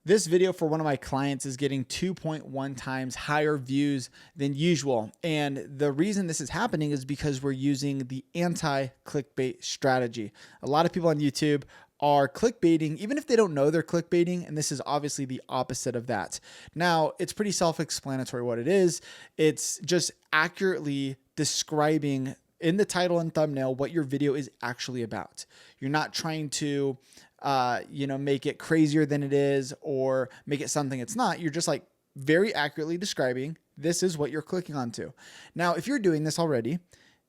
This video for one of my clients is getting 2.1 times higher views than usual. And the reason this is happening is because we're using the anti-clickbait strategy. A lot of people on YouTube are clickbaiting, even if they don't know they're clickbaiting. And this is obviously the opposite of that. Now, it's pretty self-explanatory what it is. It's just accurately describing in the title and thumbnail what your video is actually about. You're not trying to make it crazier than it is or make it something it's not. You're just like very accurately describing this is what you're clicking onto. Now, if you're doing this already,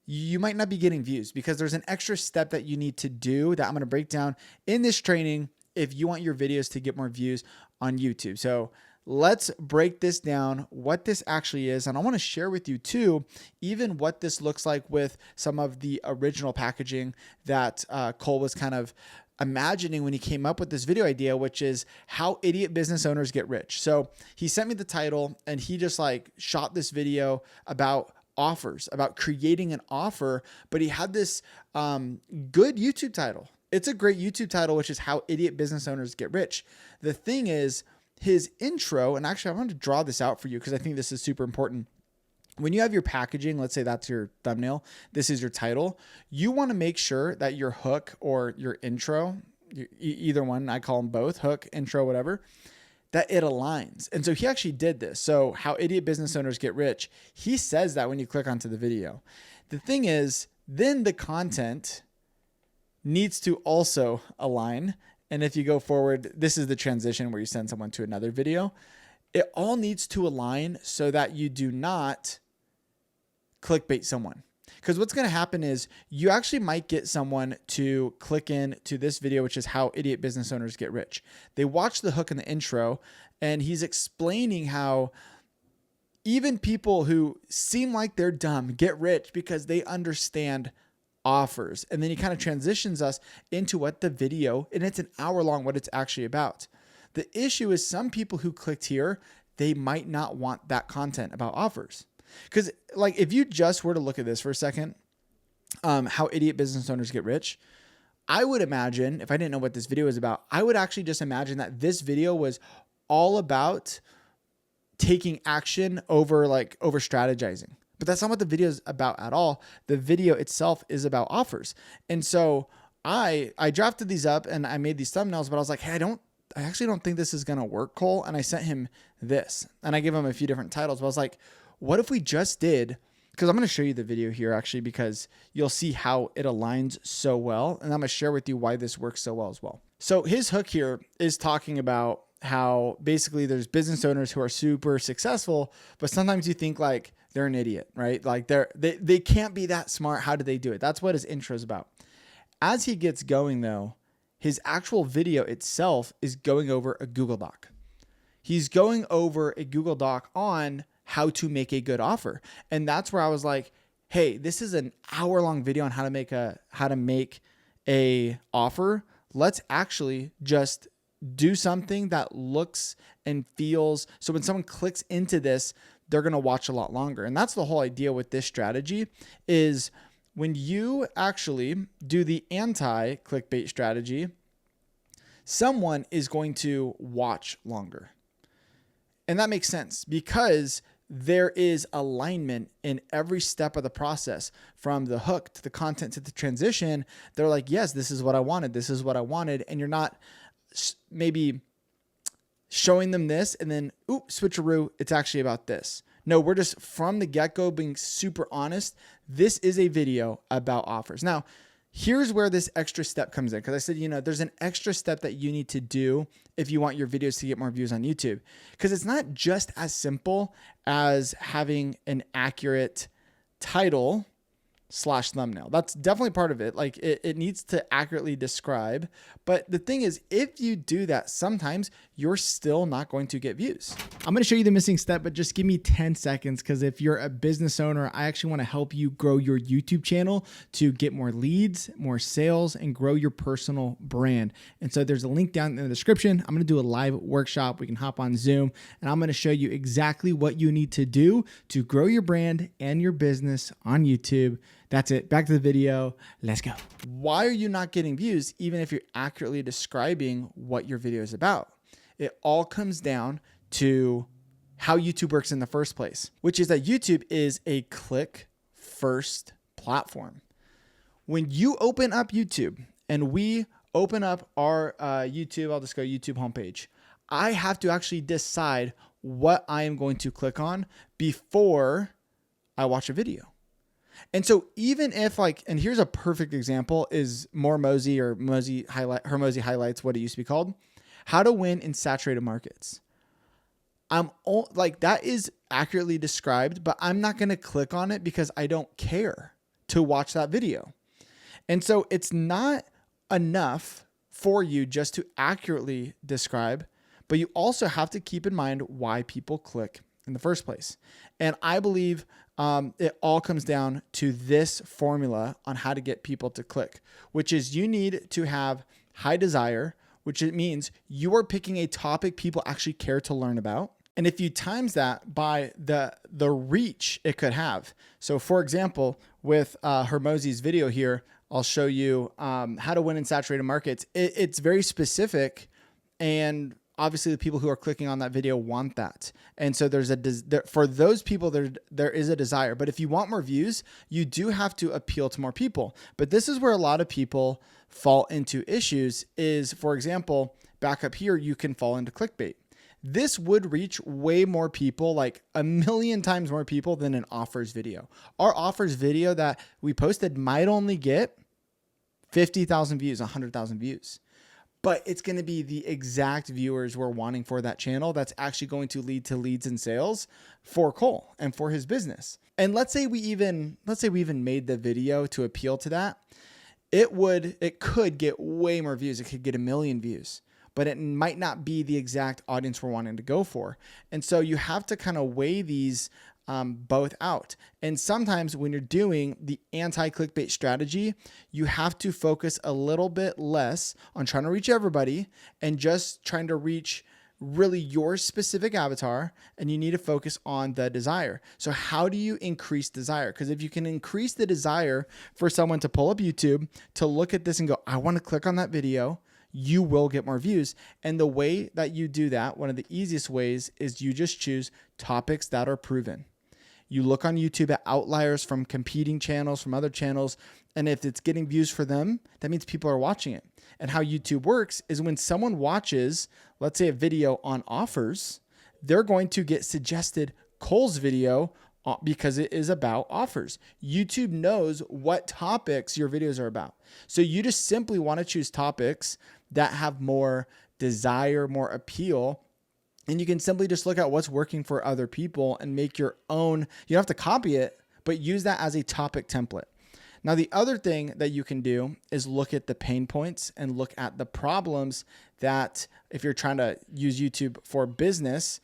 you might not be getting views because there's an extra step that you need to do that I'm going to break down in this training if you want your videos to get more views on YouTube. So let's break this down, what this actually is. And I want to share with you too, even what this looks like with some of the original packaging that Cole was kind of imagining when he came up with this video idea, which is how idiot business owners get rich. So he sent me the title and he just like shot this video about offers, about creating an offer, but he had this good YouTube title. It's a great YouTube title, which is how idiot business owners get rich. The thing is his intro, and actually I want to draw this out for you because I think this is super important. When you have your packaging, let's say that's your thumbnail, this is your title, you want to make sure that your hook or your intro, either one, I call them both, hook, intro, whatever, that it aligns. And so he actually did this. So how idiot business owners get rich, he says that when you click onto the video. The thing is, then the content needs to also align. And if you go forward, this is the transition where you send someone to another video. It all needs to align so that you do not clickbait someone. Because what's going to happen is you actually might get someone to click in to this video, which is how idiot business owners get rich. They watch the hook in the intro and he's explaining how even people who seem like they're dumb get rich because they understand offers. And then he kind of transitions us into what the video, and it's an hour long, what it's actually about. The issue is some people who clicked here, they might not want that content about offers. Because like if you just were to look at this for a second, how idiot business owners get rich, I would imagine, if I didn't know what this video is about, I would actually just imagine that this video was all about taking action over strategizing. But that's not what the video is about at all. The video itself is about offers. And so I drafted these up and I made these thumbnails, but I was like, hey, I actually don't think this is going to work, Cole. And I sent him this and I gave him a few different titles, but I was like, what if we just did, because I'm going to show you the video here actually, because you'll see how it aligns so well. And I'm going to share with you why this works so well as well. So his hook here is talking about how basically there's business owners who are super successful, but sometimes you think like they're an idiot, right? Like they can't be that smart. How do they do it? That's what his intro is about. As he gets going though, his actual video itself is going over a Google Doc. He's going over a Google Doc on how to make a good offer. And that's where I was like, hey, this is an hour-long video on how to make a offer. Let's actually just do something that looks and feels. So when someone clicks into this, they're going to watch a lot longer. And that's the whole idea with this strategy is when you actually do the anti-clickbait strategy, someone is going to watch longer. And that makes sense because there is alignment in every step of the process, from the hook to the content to the transition. They're like, yes, this is what I wanted. This is what I wanted. And you're not maybe showing them this and then, switcheroo, it's actually about this. No, we're just from the get-go being super honest. This is a video about offers. Now, here's where this extra step comes in. Because I said, there's an extra step that you need to do if you want your videos to get more views on YouTube. Because it's not just as simple as having an accurate title / thumbnail. That's definitely part of it. Like it needs to accurately describe. But the thing is, if you do that, sometimes you're still not going to get views. I'm going to show you the missing step, but just give me 10 seconds. Because if you're a business owner, I actually want to help you grow your YouTube channel to get more leads, more sales, and grow your personal brand. And so there's a link down in the description. I'm going to do a live workshop. We can hop on Zoom and I'm going to show you exactly what you need to do to grow your brand and your business on YouTube. That's it. Back to the video. Let's go. Why are you not getting views even if you're accurately describing what your video is about? it all comes down to how YouTube works in the first place, which is that YouTube is a click first platform. When you open up YouTube and we open up our YouTube, I'll just go YouTube homepage. I have to actually decide what I am going to click on before I watch a video. And so even if and here's a perfect example is Hormozi highlights what it used to be called, how to win in saturated markets. That is accurately described, but I'm not going to click on it because I don't care to watch that video. And so it's not enough for you just to accurately describe, but you also have to keep in mind why people click in the first place. And I believe it all comes down to this formula on how to get people to click, which is you need to have high desire, which it means you are picking a topic people actually care to learn about. And if you times that by the reach it could have. So for example, with Hormozi's video here, I'll show you how to win in saturated markets. It's very specific, and obviously the people who are clicking on that video want that. And so for those people, there is a desire. But if you want more views, you do have to appeal to more people. But this is where a lot of people fall into issues is, for example, back up here, you can fall into clickbait. This would reach way more people, like 1,000,000 times more people than an offers video. Our offers video that we posted might only get 50,000 views, 100,000 views, but it's going to be the exact viewers we're wanting for that channel. That's actually going to lead to leads and sales for Cole and for his business. And let's say we even made the video to appeal to that. It could get way more views. It could get 1,000,000 views, but it might not be the exact audience we're wanting to go for. And so you have to kind of weigh these both out. And sometimes when you're doing the anti-clickbait strategy, you have to focus a little bit less on trying to reach everybody and just trying to reach really your specific avatar, and you need to focus on the desire. So how do you increase desire? Because if you can increase the desire for someone to pull up YouTube, to look at this and go, I want to click on that video, you will get more views. And the way that you do that, one of the easiest ways, is you just choose topics that are proven. You look on YouTube at outliers from competing channels, from other channels, and if it's getting views for them, that means people are watching it. And how YouTube works is when someone watches, let's say, a video on offers, they're going to get suggested Cole's video because it is about offers. YouTube knows what topics your videos are about. So you just simply want to choose topics that have more desire, more appeal. And you can simply just look at what's working for other people and make your own. You don't have to copy it, but use that as a topic template. Now, the other thing that you can do is look at the pain points and look at the problems that, if you're trying to use YouTube for business,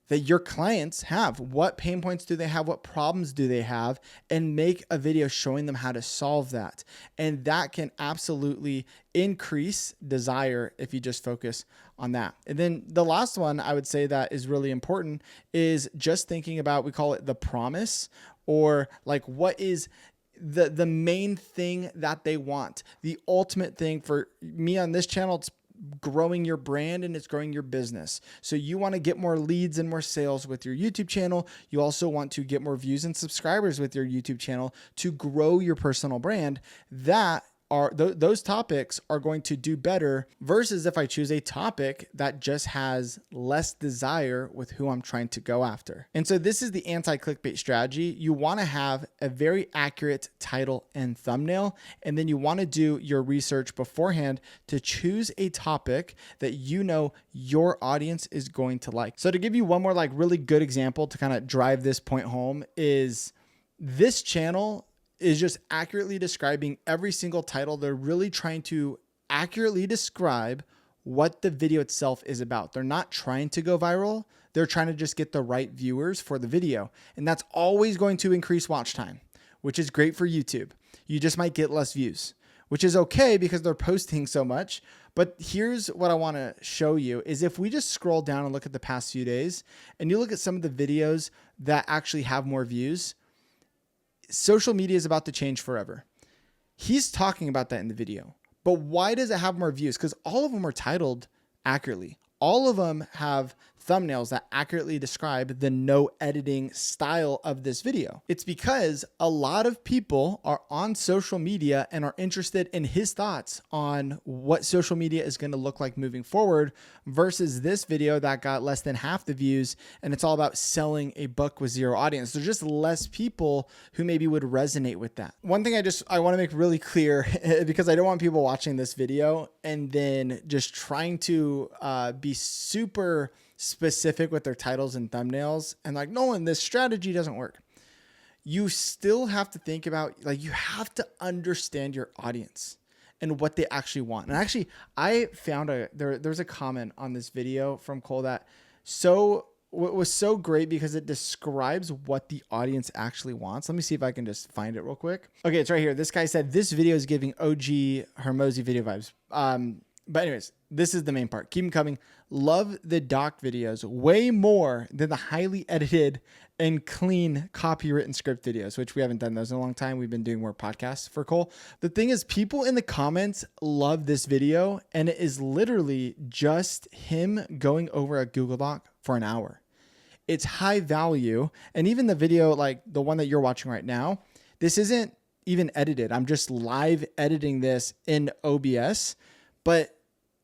that your clients have. What pain points do they have? What problems do they have? And make a video showing them how to solve that. And that can absolutely increase desire if you just focus on that. And then the last one I would say that is really important is just thinking about, we call it the promise, or like what is the main thing that they want. The ultimate thing for me on this channel, it's growing your brand and it's growing your business. So you want to get more leads and more sales with your YouTube channel. You also want to get more views and subscribers with your YouTube channel to grow your personal brand. Those topics are going to do better versus if I choose a topic that just has less desire with who I'm trying to go after. And so this is the anti-clickbait strategy. You want to have a very accurate title and thumbnail, and then you want to do your research beforehand to choose a topic that you know your audience is going to like. So to give you one more like really good example to kind of drive this point home is this channel is just accurately describing every single title. They're really trying to accurately describe what the video itself is about. They're not trying to go viral. They're trying to just get the right viewers for the video. And that's always going to increase watch time, which is great for YouTube. You just might get less views, which is okay because they're posting so much. But here's what I want to show you is if we just scroll down and look at the past few days and you look at some of the videos that actually have more views, social media is about to change forever. He's talking about that in the video. But why does it have more views? Because all of them are titled accurately. all of them have thumbnails that accurately describe the no editing style of this video. It's because a lot of people are on social media and are interested in his thoughts on what social media is going to look like moving forward versus this video that got less than half the views. And it's all about selling a book with zero audience. There's just less people who maybe would resonate with that. One thing I want to make really clear, because I don't want people watching this video and then just trying to be super specific with their titles and thumbnails and like, Nolan, this strategy doesn't work. You still have to think about, like, you have to understand your audience and what they actually want. And actually, I found there's a comment on this video from Cole that was so great because it describes what the audience actually wants. Let me see if I can just find it real quick. Okay, it's right here. This guy said, this video is giving OG Hermosi video vibes. But anyways, this is the main part. Keep them coming. Love the doc videos way more than the highly edited and clean copywritten script videos, which we haven't done those in a long time. We've been doing more podcasts for Cole. The thing is, people in the comments love this video, and it is literally just him going over a Google Doc for an hour. It's high value. And even the video, like the one that you're watching right now, this isn't even edited. I'm just live editing this in OBS. But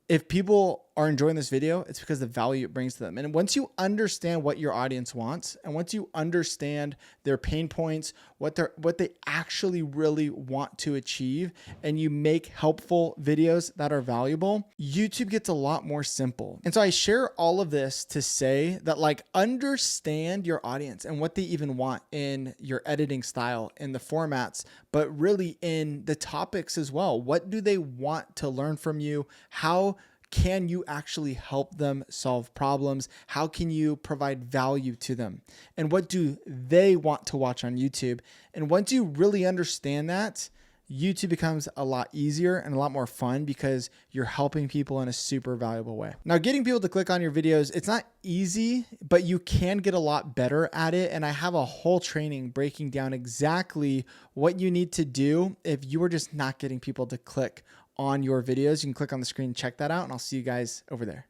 if people are enjoying this video, it's because the value it brings to them. And once you understand what your audience wants, and once you understand their pain points, what they actually really want to achieve, and you make helpful videos that are valuable, YouTube gets a lot more simple. And so I share all of this to say that, like, understand your audience and what they even want in your editing style, in the formats, but really in the topics as well. What do they want to learn from you? How can you actually help them solve problems? How can you provide value to them? And what do they want to watch on YouTube? And once you really understand that, YouTube becomes a lot easier and a lot more fun because you're helping people in a super valuable way. Now, getting people to click on your videos, it's not easy, but you can get a lot better at it. And I have a whole training breaking down exactly what you need to do if you are just not getting people to click on your videos. You can click on the screen, check that out, and I'll see you guys over there.